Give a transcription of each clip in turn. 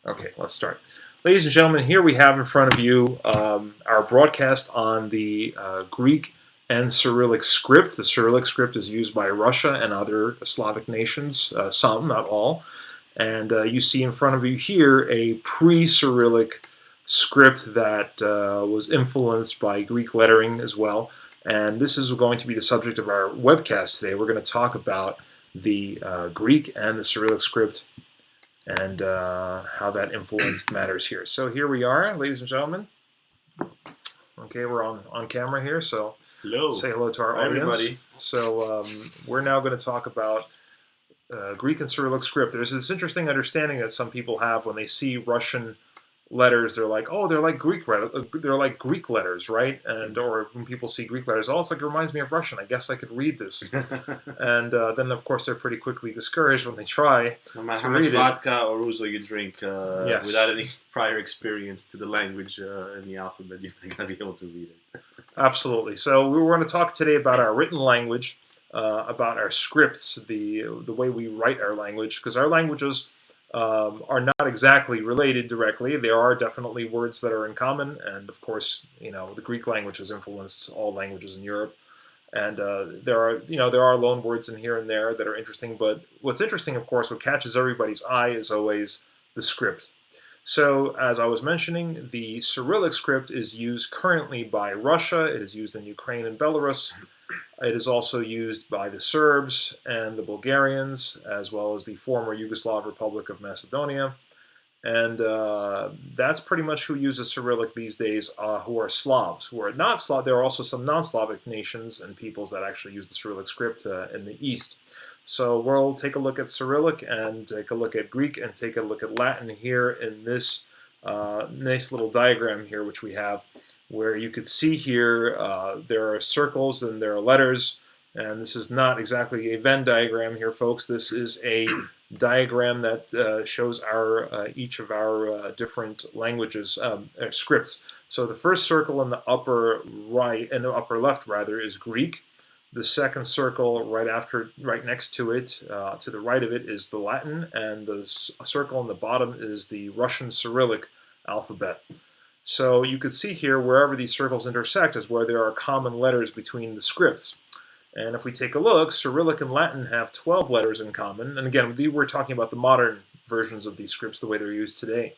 Okay, let's start. Ladies and gentlemen, here we have in front of you our broadcast on the Greek and Cyrillic script. The Cyrillic script is used by Russia and other Slavic nations, some, not all. And you see in front of you here a pre-Cyrillic script that was influenced by Greek lettering as well. And this is going to be the subject of our webcast today. We're going to talk about the Greek and the Cyrillic script and how that influenced matters here. So here we are, ladies and gentlemen. Okay, we're on camera here, so hello. Say hello to our audience. Everybody. So we're now going to talk about Greek and Cyrillic script. There's this interesting understanding that some people have when they see Russian letters. They're like, oh, they're like Greek letters, right? And or when people see Greek letters, oh, it's like it reminds me of Russian. I guess I could read this. And then of course they're pretty quickly discouraged when they try. No matter how much vodka or ouzo you drink, Yes. without any prior experience to the language and the alphabet, you're not going to be able to read it. Absolutely. So we were going to talk today about our written language, about our scripts, the way we write our language, because our languages are not exactly related directly. There are definitely words that are in common, and of course, the Greek language has influenced all languages in Europe. And there are loan words in here and there that are interesting. But what's interesting, of course, what catches everybody's eye is always the script. So, as I was mentioning, the Cyrillic script is used currently by Russia. It is used in Ukraine and Belarus. It is also used by the Serbs and the Bulgarians, as well as the former Yugoslav Republic of Macedonia. And that's pretty much who uses Cyrillic these days, who are Slavs. Who are not Slav. There are also some non-Slavic nations and peoples that actually use the Cyrillic script in the East. So we'll take a look at Cyrillic and take a look at Greek and take a look at Latin here in this nice little diagram here, which we have, where you could see here there are circles and there are letters. And this is not exactly a Venn diagram here, folks. This is a diagram that shows each of our different languages scripts. So the first circle in the upper right and the upper left rather is Greek. The second circle right next to it, to the right of it, is the Latin, and the circle on the bottom is the Russian Cyrillic alphabet. So you can see here wherever these circles intersect is where there are common letters between the scripts. And if we take a look, Cyrillic and Latin have 12 letters in common. And again, we're talking about the modern versions of these scripts, the way they're used today.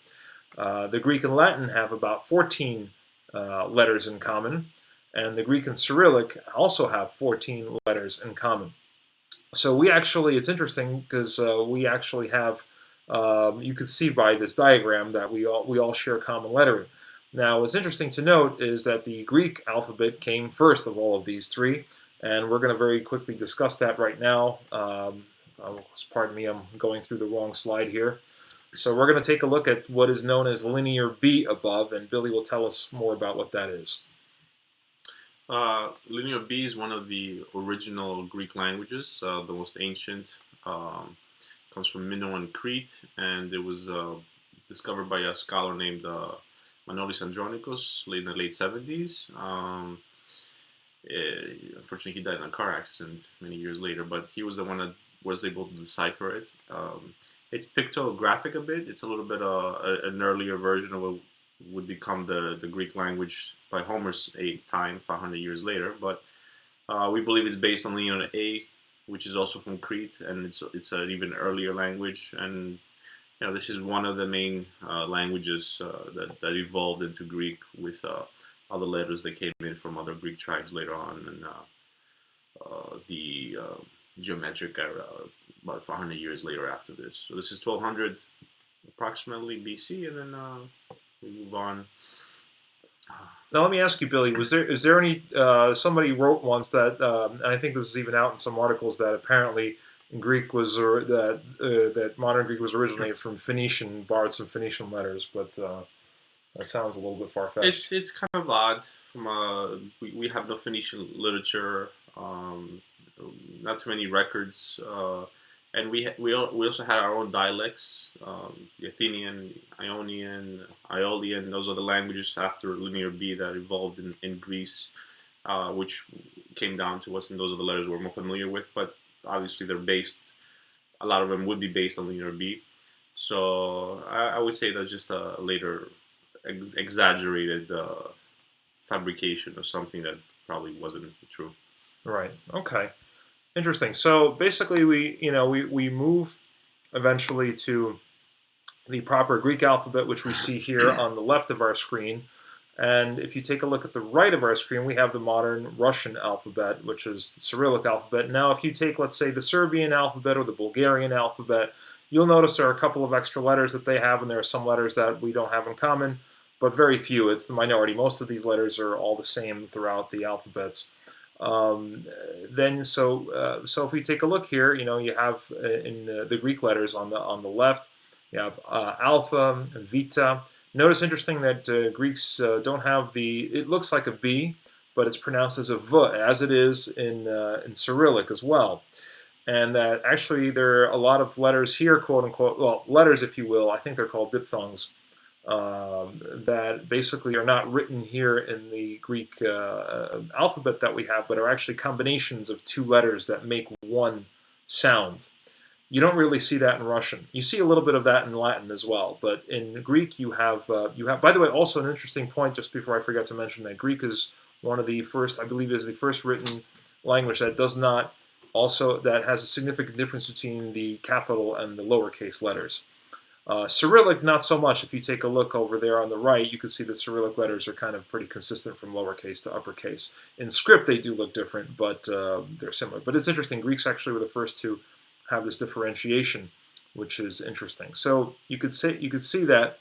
The Greek and Latin have about 14 letters in common. And the Greek and Cyrillic also have 14 letters in common. So it's interesting because we actually have, you can see by this diagram that we all share common lettering. Now, what's interesting to note is that the Greek alphabet came first of all of these three. And we're going to very quickly discuss that right now. Pardon me, I'm going through the wrong slide here. So we're going to take a look at what is known as linear B above, and Billy will tell us more about what that is. Linear B is one of the original Greek languages, the most ancient. Comes from Minoan Crete, and it was discovered by a scholar named Manolis Andronikos in the late 70s. Unfortunately, he died in a car accident many years later, but he was the one that was able to decipher it. It's pictographic a bit. It's a little bit an earlier version of what would become the Greek language by Homer's time, 500 years later. But we believe it's based on linear A, which is also from Crete, and it's an even earlier language. And this is one of the main languages that evolved into Greek with other letters that came in from other Greek tribes later on, and the geometric era about 500 years later after this. So this is 1200 approximately BC, and then we move on. Now let me ask you, Billy, is there any, somebody wrote once that, and I think this is even out in some articles, that apparently Greek was, that modern Greek was originated from Phoenician, borrowed some Phoenician letters, but that sounds a little bit far-fetched. It's kind of odd. We have no Phoenician literature, not too many records, and we also had our own dialects, the Athenian, Ionian, Aeolian. Those are the languages after Linear B that evolved in Greece, which came down to us, and those are the letters we're more familiar with. But obviously, a lot of them would be based on Linear B. So I would say that's just a later exaggerated fabrication of something that probably wasn't true. Right. Okay. Interesting. So basically, we move eventually to the proper Greek alphabet, which we see here on the left of our screen. And if you take a look at the right of our screen, we have the modern Russian alphabet, which is the Cyrillic alphabet. Now, if you take, let's say, the Serbian alphabet or the Bulgarian alphabet, you'll notice there are a couple of extra letters that they have, and there are some letters that we don't have in common, but very few. It's the minority. Most of these letters are all the same throughout the alphabets. So if we take a look here, you have in the Greek letters on the left, you have alpha, vita. Notice interesting that Greeks don't have it looks like a B, but it's pronounced as a V, as it is in Cyrillic as well. And that actually there are a lot of letters here, quote unquote, well, letters if you will, I think they're called diphthongs, that basically are not written here in the Greek alphabet that we have, but are actually combinations of two letters that make one sound. You don't really see that in Russian. You see a little bit of that in Latin as well, but in Greek you have. By the way, also an interesting point. Just before I forget to mention that Greek is one of the first, I believe, is the first written language that does not that has a significant difference between the capital and the lowercase letters. Cyrillic, not so much. If you take a look over there on the right, you can see the Cyrillic letters are kind of pretty consistent from lowercase to uppercase. In script, they do look different, but they're similar. But it's interesting. Greeks actually were the first to have this differentiation, which is interesting. So you could see that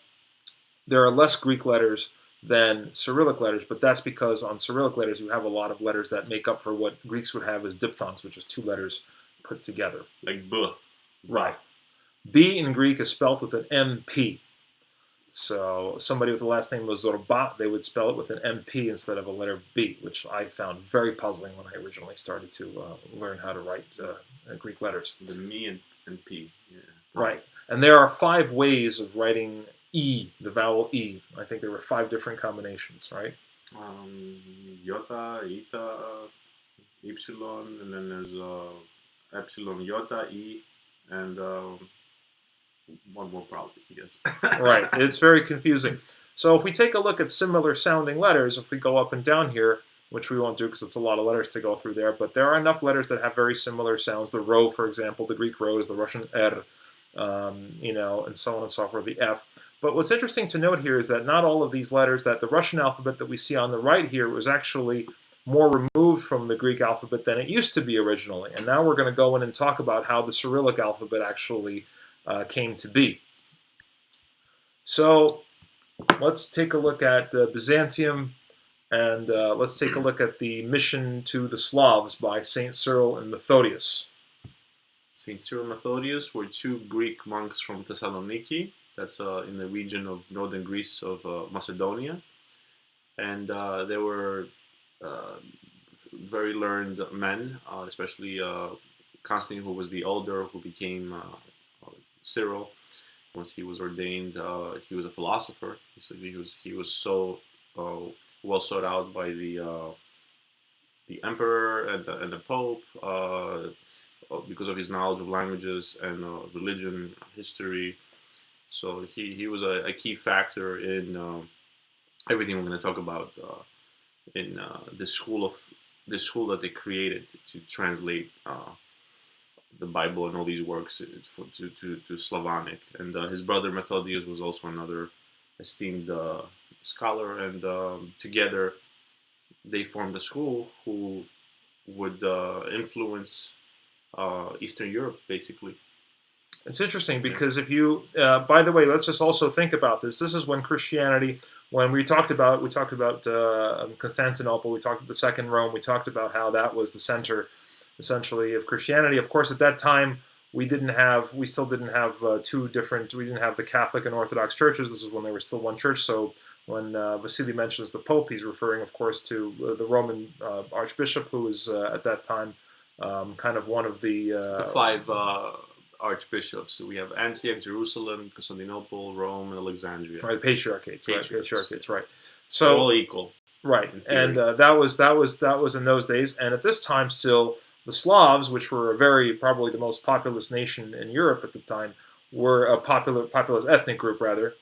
there are less Greek letters than Cyrillic letters, but that's because on Cyrillic letters you have a lot of letters that make up for what Greeks would have as diphthongs, which is two letters put together. Like B. Right. B in Greek is spelled with an MP. So somebody with the last name was Zorba, they would spell it with an MP instead of a letter B, which I found very puzzling when I originally started to learn how to write Greek letters. The me and P. Yeah. Right. And there are 5 ways of writing E, the vowel E. I think there were 5 different combinations, right? Iota, eta, ypsilon, and then there's epsilon, iota, E, and one more probably, I guess. Right. It's very confusing. So if we take a look at similar sounding letters, if we go up and down here, which we won't do because it's a lot of letters to go through there, but there are enough letters that have very similar sounds. The rho, for example, the Greek rho is the Russian R, and so on and so forth, the F. But what's interesting to note here is that not all of these letters, that the Russian alphabet that we see on the right here was actually more removed from the Greek alphabet than it used to be originally. And now we're going to go in and talk about how the Cyrillic alphabet actually came to be. So let's take a look at Byzantium, and let's take a look at the mission to the Slavs by St. Cyril and Methodius. St. Cyril and Methodius were 2 Greek monks from Thessaloniki, that's in the region of northern Greece of Macedonia, and they were very learned men, especially Constantine, who was the elder, who became Cyril. Once he was ordained, he was a philosopher. He was so well sought out by the emperor and the pope because of his knowledge of languages and religion, history. So he was a key factor in everything we're going to talk about in the school that they created to translate the Bible and all these works to Slavonic. And his brother Methodius was also another esteemed scholar, and together they formed a school who would influence Eastern Europe, basically. It's interesting because if you, by the way, let's just also think about this. This is when Christianity, when we talked about Constantinople, we talked about the Second Rome, we talked about how that was the center, essentially, of Christianity. Of course, at that time, we still didn't have we didn't have the Catholic and Orthodox churches. This is when there was still one church. So when Vasily mentions the Pope, he's referring, of course, to the Roman Archbishop, who was at that time kind of one of the 5 archbishops. So we have Antioch, Jerusalem, Constantinople, Rome, and Alexandria. Right, patriarchates, right. So they're all equal, right? And that was in those days. And at this time, still the Slavs, which were probably the most populous nation in Europe at the time, were a populous ethnic group rather.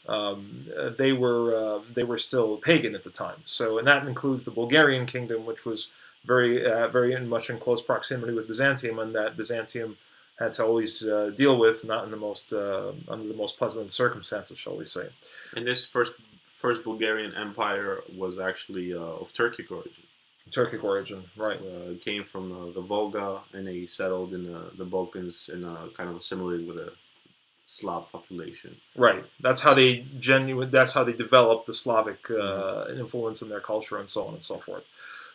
They were still pagan at the time. So, and that includes the Bulgarian kingdom, which was very much in close proximity with Byzantium, and that Byzantium had to always deal with, not in the most under the most pleasant of circumstances, shall we say. And this first Bulgarian empire was actually of Turkic origin. Turkic origin, right? It came from the Volga, and they settled in the Balkans and kind of assimilated with a Slav population. Right. That's how they That's how they developed the Slavic influence in their culture, and so on and so forth.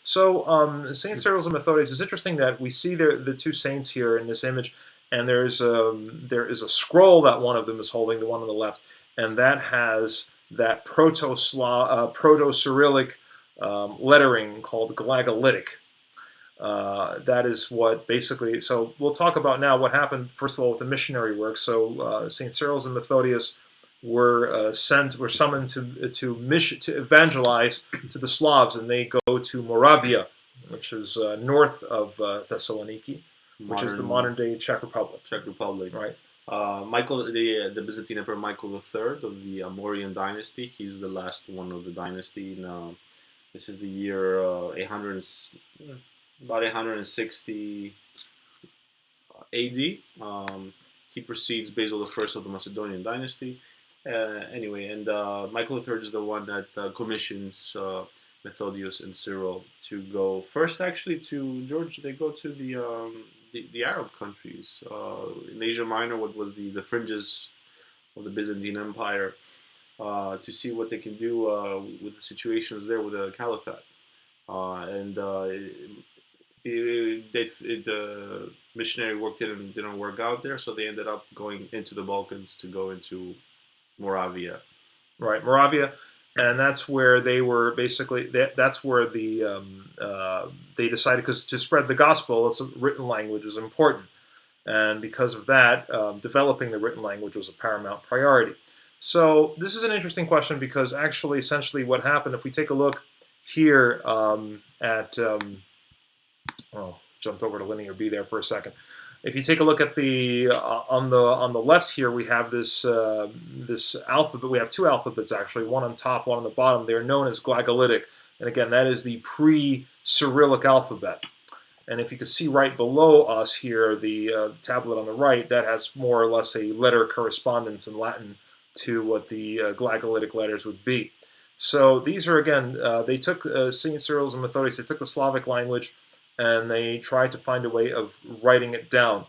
So Saint Cyril and Methodius. It's interesting that we see the two saints here in this image, and there is a scroll that one of them is holding, the one on the left, and that has that Proto-Cyrillic lettering called Glagolitic. That is what basically. So we'll talk about now what happened first of all with the missionary work. So Saint Cyril and Methodius were summoned to evangelize to the Slavs, and they go to Moravia, which is north of Thessaloniki, which is the modern day Czech Republic. Czech Republic, right? Michael, the Byzantine Emperor Michael III of the Mauryan dynasty. He's the last one of the dynasty. This is the year 800. About 860 AD. He precedes Basil I of the Macedonian dynasty. Anyway, and Michael III is the one that commissions Methodius and Cyril to go first. Actually, to George, they go to the Arab countries in Asia Minor, what was the fringes of the Byzantine Empire, to see what they can do with the situations there with the Caliphate, the missionary work didn't work out there, so they ended up going into the Balkans to go into Moravia. Right, Moravia, and that's where they were basically. That's where they decided, because to spread the gospel, it's a written language is important, and because of that, developing the written language was a paramount priority. So this is an interesting question, because actually, essentially, what happened, if we take a look here at jumped over to linear B there for a second. If you take a look at the on the left here, we have this alphabet. We have two alphabets actually, one on top, one on the bottom. They're known as Glagolitic, and again, that is the pre-Cyrillic alphabet. And if you can see right below us here, the tablet on the right, that has more or less a letter correspondence in Latin to what the Glagolitic letters would be. So these are, again, they took St. Cyril and Methodius, they took the Slavic language, and they tried to find a way of writing it down.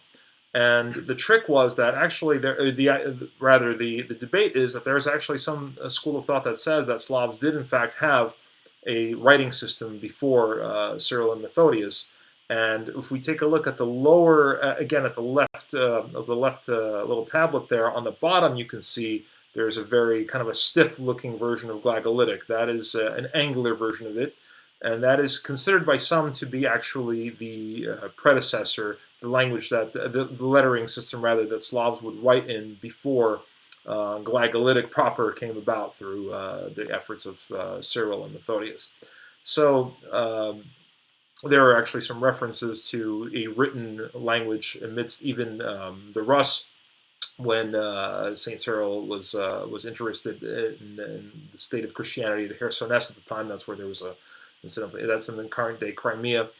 And the trick was that actually, the debate is that there's actually some school of thought that says that Slavs did in fact have a writing system before Cyril and Methodius. And if we take a look at the lower, again at the left of the left little tablet there, on the bottom you can see there's a very kind of a stiff-looking version of Glagolitic. That is an angular version of it. And that is considered by some to be actually the predecessor, the language that, the lettering system rather, that Slavs would write in before Glagolitic proper came about through the efforts of Cyril and Methodius. So there are actually some references to a written language amidst even the Rus, when Saint Cyril was interested in the state of Christianity at Chersonesus at the time. That's where there was a incident. That's in the current day Crimea,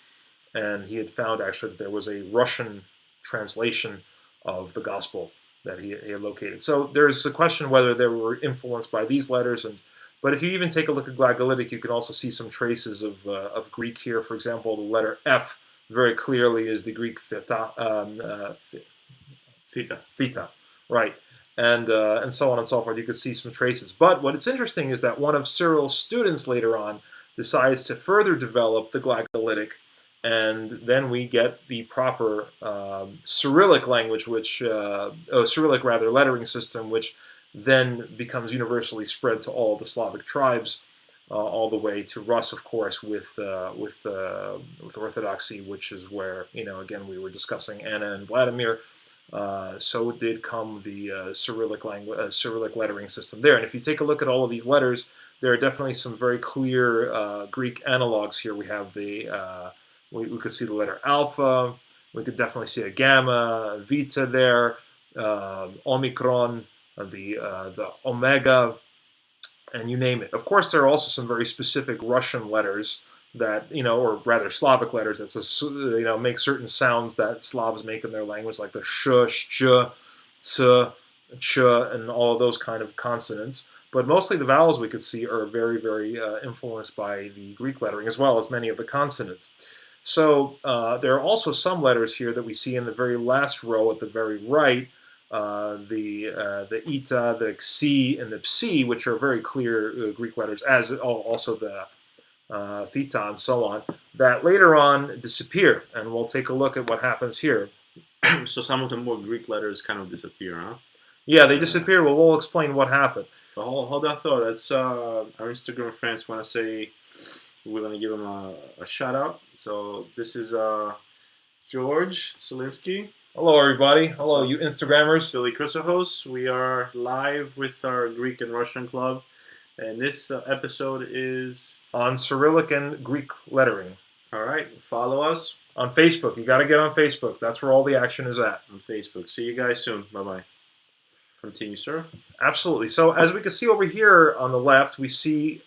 and he had found actually that there was a Russian translation of the gospel that he had located. So there's a question whether they were influenced by these letters, but if you even take a look at Glagolitic, you can also see some traces of Greek here. For example, the letter F very clearly is the Greek theta, right, and so on and so forth. You can see some traces. But what is interesting is that one of Cyril's students later on decides to further develop the Glagolitic, and then we get the proper Cyrillic language, Cyrillic rather lettering system, which then becomes universally spread to all the Slavic tribes, all the way to Rus, of course, with Orthodoxy, which is where, again, we were discussing Anna and Vladimir. So did come the Cyrillic lettering system there. And if you take a look at all of these letters, there are definitely some very clear Greek analogs here. We have we could see the letter alpha. We could definitely see a gamma, a vita there. Omicron, the Omega, and you name it. Of course, there are also some very specific Russian letters that, or rather Slavic letters that make certain sounds that Slavs make in their language, like the sh, sh, ts, ch, and all of those kind of consonants. But mostly the vowels we could see are very, very influenced by the Greek lettering, as well as many of the consonants. So there are also some letters here that we see in the very last row at the very right, the eta, the xi, and the psi, which are very clear Greek letters, as also the theta and so on, that later on disappear. And we'll take a look at what happens here. So some of the more Greek letters kind of disappear, huh? Yeah, they disappear. Well, we'll explain what happened. But hold that thought. That's our Instagram friends want to say we're going to give them a shout out. So this is George Selinsky. Hello, everybody. Hello, you Instagrammers. Billy Chrysostos. We are live with our Greek and Russian club. And this episode is on Cyrillic and Greek lettering. All right. Follow us. On Facebook. You got to get on Facebook. That's where all the action is at. On Facebook. See you guys soon. Bye-bye. Continue, sir. Absolutely. So as we can see over here on the left, we see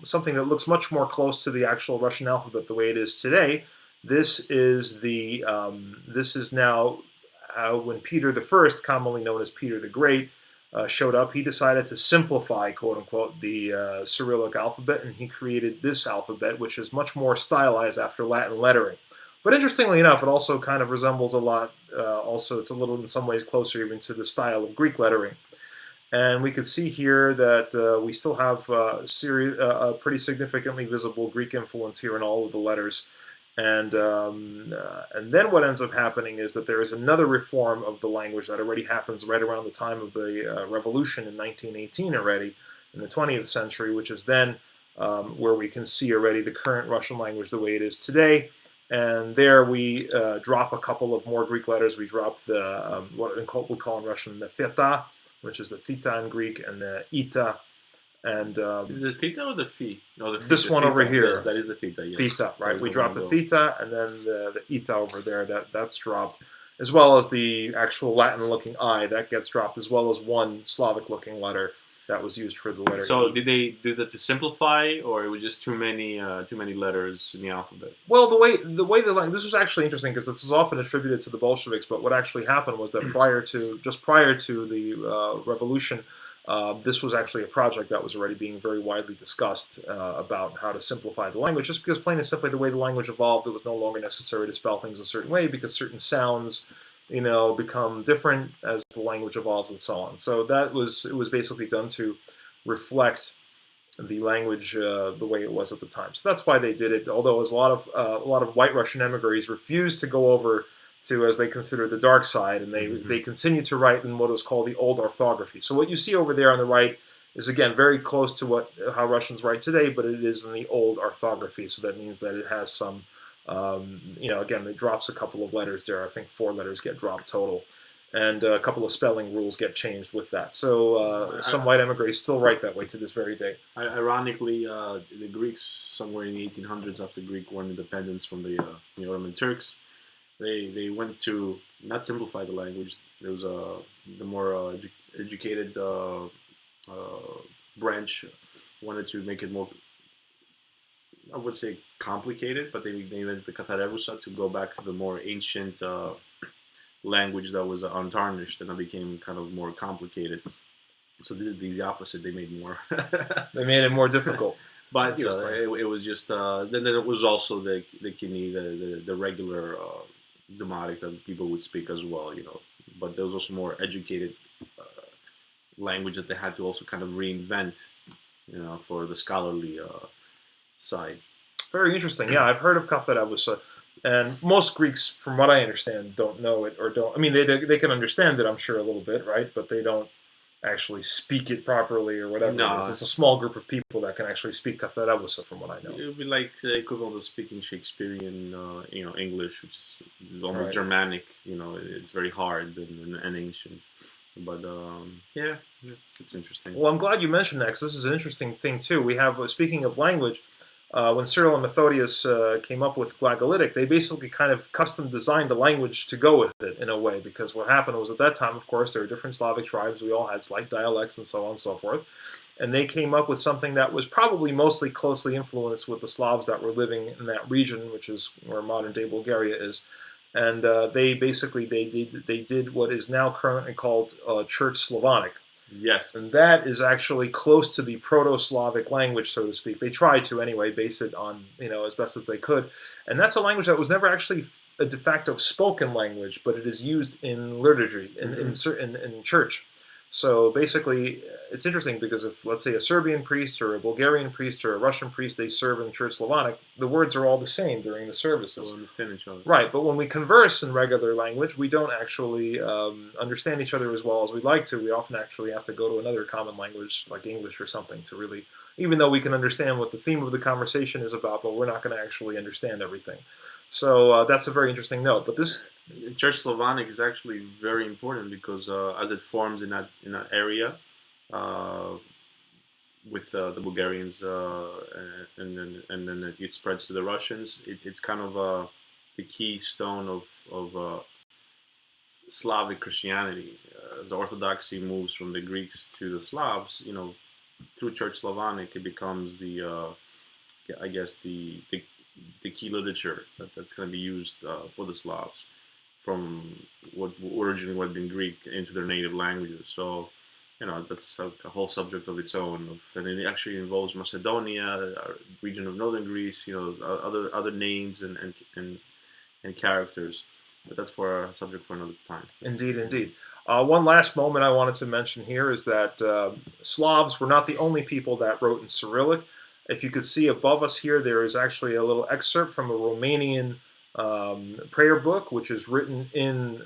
something that looks much more close to the actual Russian alphabet the way it is today. This is now when Peter I, commonly known as Peter the Great, showed up. He decided to simplify, quote unquote, the Cyrillic alphabet, and he created this alphabet, which is much more stylized after Latin lettering. But interestingly enough, it also kind of resembles a lot. Also, it's a little, in some ways, closer even to the style of Greek lettering. And we could see here that we still have a pretty significantly visible Greek influence here in all of the letters. And then what ends up happening is that there is another reform of the language that already happens right around the time of the revolution in 1918 already, in the 20th century, which is then where we can see already the current Russian language the way it is today. And there we drop a couple of more Greek letters. We drop the what we call in Russian the theta, which is the theta in Greek, and the eta. And is it the theta or the phi? No, this one over here. Yes, that is the theta. Yes. Theta, right? We drop the theta, and then the eta over there. That's dropped, as well as the actual Latin-looking I that gets dropped, as well as one Slavic-looking letter that was used for the letter. So did they do that to simplify, or it was just too many letters in the alphabet? Well, the way this was actually interesting because this is often attributed to the Bolsheviks, but what actually happened was that prior to the revolution, this was actually a project that was already being very widely discussed about how to simplify the language, just because plain and simply the way the language evolved, it was no longer necessary to spell things a certain way because certain sounds become different as the language evolves and so on. So it was basically done to reflect the language the way it was at the time. So that's why they did it. Although a lot of white Russian emigres refused to go over to, as they consider, the dark side, and they continue to write in what was called the old orthography. So what you see over there on the right is, again, very close to how Russians write today, but it is in the old orthography. So that means that it has some, again, it drops a couple of letters there. I think 4 letters get dropped total. And a couple of spelling rules get changed with that. So some white emigres still write that way to this very day. Ironically, the Greeks, somewhere in the 1800s, after Greek won independence from the Ottoman Turks, they went to not simplify the language. There was the more educated branch wanted to make it more, I would say, complicated, but they went to Katharevousa to go back to the more ancient language that was untarnished, and it became kind of more complicated. So they did the opposite. They made more. They made it more difficult. But it was just then it was also the kidney, the regular Demotic that people would speak as well, But there was also more educated language that they had to also kind of reinvent, for the scholarly side. Very interesting. Yeah, I've heard of Katharevousa, and most Greeks, from what I understand, don't know it or don't. I mean, they can understand it, I'm sure, a little bit, right? But they don't actually speak it properly or whatever. No. It's a small group of people that can actually speak Katharevousa, from what I know. It would be like the equivalent of speaking Shakespearean, English, which is almost right. Germanic. It's very hard and ancient. But yeah, it's interesting. Well, I'm glad you mentioned that because this is an interesting thing too. We have, speaking of language, when Cyril and Methodius came up with Glagolitic, they basically kind of custom designed a language to go with it in a way, because what happened was at that time, of course, there were different Slavic tribes. We all had slight dialects and so on and so forth. And they came up with something that was probably mostly closely influenced with the Slavs that were living in that region, which is where modern-day Bulgaria is. And they basically they did what is now currently called Church Slavonic. Yes. And that is actually close to the Proto-Slavic language, so to speak. They tried to, anyway, base it on, as best as they could. And that's a language that was never actually a de facto spoken language, but it is used in liturgy, in church. So basically, it's interesting because if, let's say, a Serbian priest or a Bulgarian priest or a Russian priest, they serve in Church Slavonic, the words are all the same during the services. We'll understand each other. Right, but when we converse in regular language, we don't actually understand each other as well as we'd like to. We often actually have to go to another common language, like English or something, to really, even though we can understand what the theme of the conversation is about, but we're not going to actually understand everything. So that's a very interesting note. But this Church Slavonic is actually very important because as it forms in that area with the Bulgarians and then it spreads to the Russians, it's kind of the keystone of Slavic Christianity. As Orthodoxy moves from the Greeks to the Slavs, through Church Slavonic, it becomes the key literature that's going to be used for the Slavs from what originally would have been Greek into their native languages. So, that's a whole subject of its own. And it actually involves Macedonia, a region of northern Greece, other names and characters. But that's for a subject for another time. Indeed, indeed. One last moment I wanted to mention here is that Slavs were not the only people that wrote in Cyrillic. If you could see above us here, there is actually a little excerpt from a Romanian prayer book, which is written in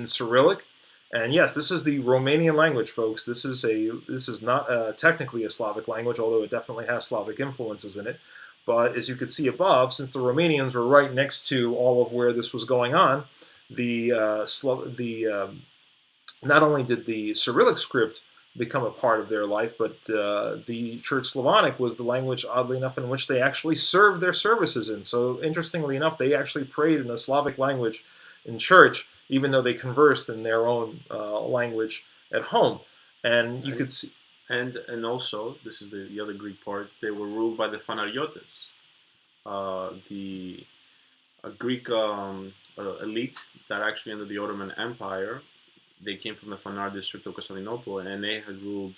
Cyrillic. And yes, this is the Romanian language, folks. This is not technically a Slavic language, although it definitely has Slavic influences in it. But as you can see above, since the Romanians were right next to all of where this was going on, not only did the Cyrillic script become a part of their life, but the Church Slavonic was the language, oddly enough, in which they actually served their services in. So interestingly enough, they actually prayed in a Slavic language in church, even though they conversed in their own language at home. And you could see... And also, this is the other Greek part, they were ruled by the Fanariotes, the Greek elite that actually under the Ottoman Empire. They came from the Fanar district of Constantinople, and they had ruled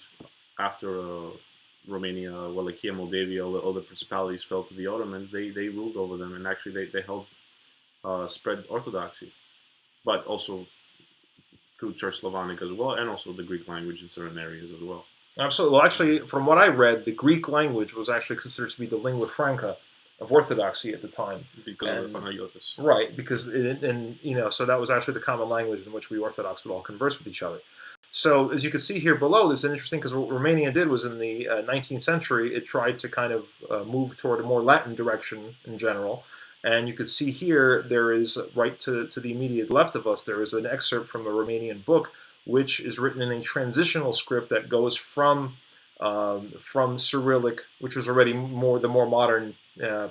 after Romania, Wallachia, Moldavia, all the principalities fell to the Ottomans. They ruled over them, and actually they helped spread Orthodoxy, but also through Church Slavonic as well, and also the Greek language in certain areas as well. Absolutely. Well, actually, from what I read, the Greek language was actually considered to be the lingua franca of Orthodoxy at the time. Because of the Fanariotes. Right, because, so that was actually the common language in which we Orthodox would all converse with each other. So, as you can see here below, this is interesting because what Romania did was in the 19th century, it tried to kind of move toward a more Latin direction in general. And you can see here, there is, right to the immediate left of us, there is an excerpt from a Romanian book, which is written in a transitional script that goes from Cyrillic, which was already the more modern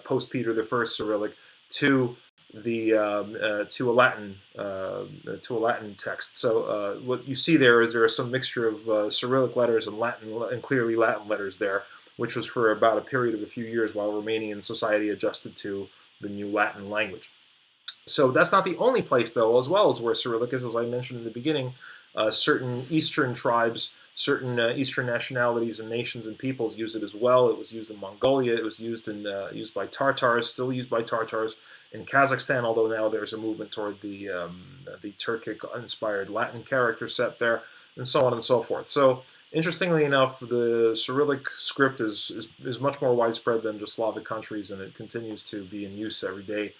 post Peter I Cyrillic, to a Latin text. So what you see there is some mixture of Cyrillic letters and clearly Latin letters there, which was for about a period of a few years while Romanian society adjusted to the new Latin language. So that's not the only place, though, as well as where Cyrillic is. As I mentioned in the beginning, certain Eastern tribes, certain Eastern nationalities and nations and peoples use it as well. It was used in Mongolia. It was used by Tartars, still used by Tartars in Kazakhstan, although now there's a movement toward the Turkic-inspired Latin character set there, and so on and so forth. So, interestingly enough, the Cyrillic script is much more widespread than just Slavic countries, and it continues to be in use every day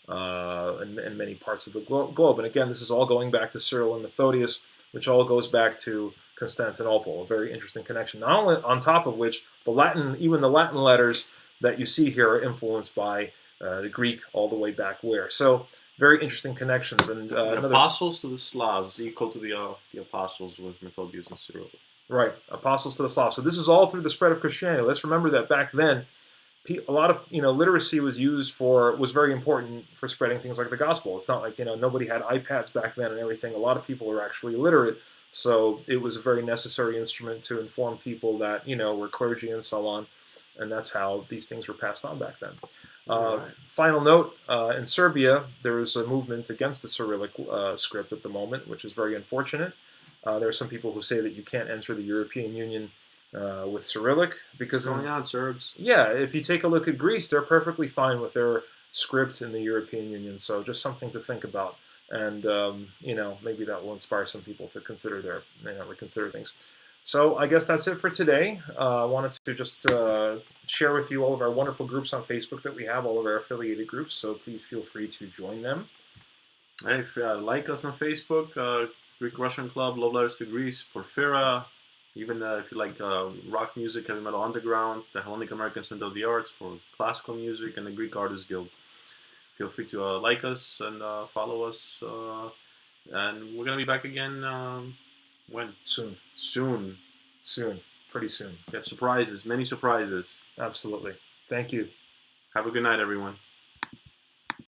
in many parts of the globe. And again, this is all going back to Cyril and Methodius, which all goes back to Constantinople, a very interesting connection. Not only on top of which, even the Latin letters that you see here are influenced by the Greek all the way back where. So, very interesting connections. And the apostles to the Slavs equal to the apostles with Methodius and Cyril. Right, apostles to the Slavs. So this is all through the spread of Christianity. Let's remember that back then, a lot of literacy was very important for spreading things like the gospel. It's not like nobody had iPads back then and everything. A lot of people were actually illiterate, so it was a very necessary instrument to inform people that were clergy and so on, and that's how these things were passed on back then. Right. Final note: in Serbia, there is a movement against the Cyrillic script at the moment, which is very unfortunate. There are some people who say that you can't enter the European Union with Cyrillic because What's going on, Serbs? yeah, if you take a look at Greece, they're perfectly fine with their script in the European Union. So just something to think about, and maybe that will inspire some people to consider reconsider things. So I guess that's it for today. I wanted to just share with you all of our wonderful groups on Facebook that we have, all of our affiliated groups. So please feel free to join them. Hey, if like us on Facebook, Greek Russian Club, Love Letters to Greece, Porphyra. Even if you like rock music, heavy metal underground, the Hellenic American Center of the Arts for classical music, and the Greek Artists Guild. Feel free to like us and follow us. And we're going to be back again when? Soon. Soon. Soon. Pretty soon. Got surprises, many surprises. Absolutely. Thank you. Have a good night, everyone.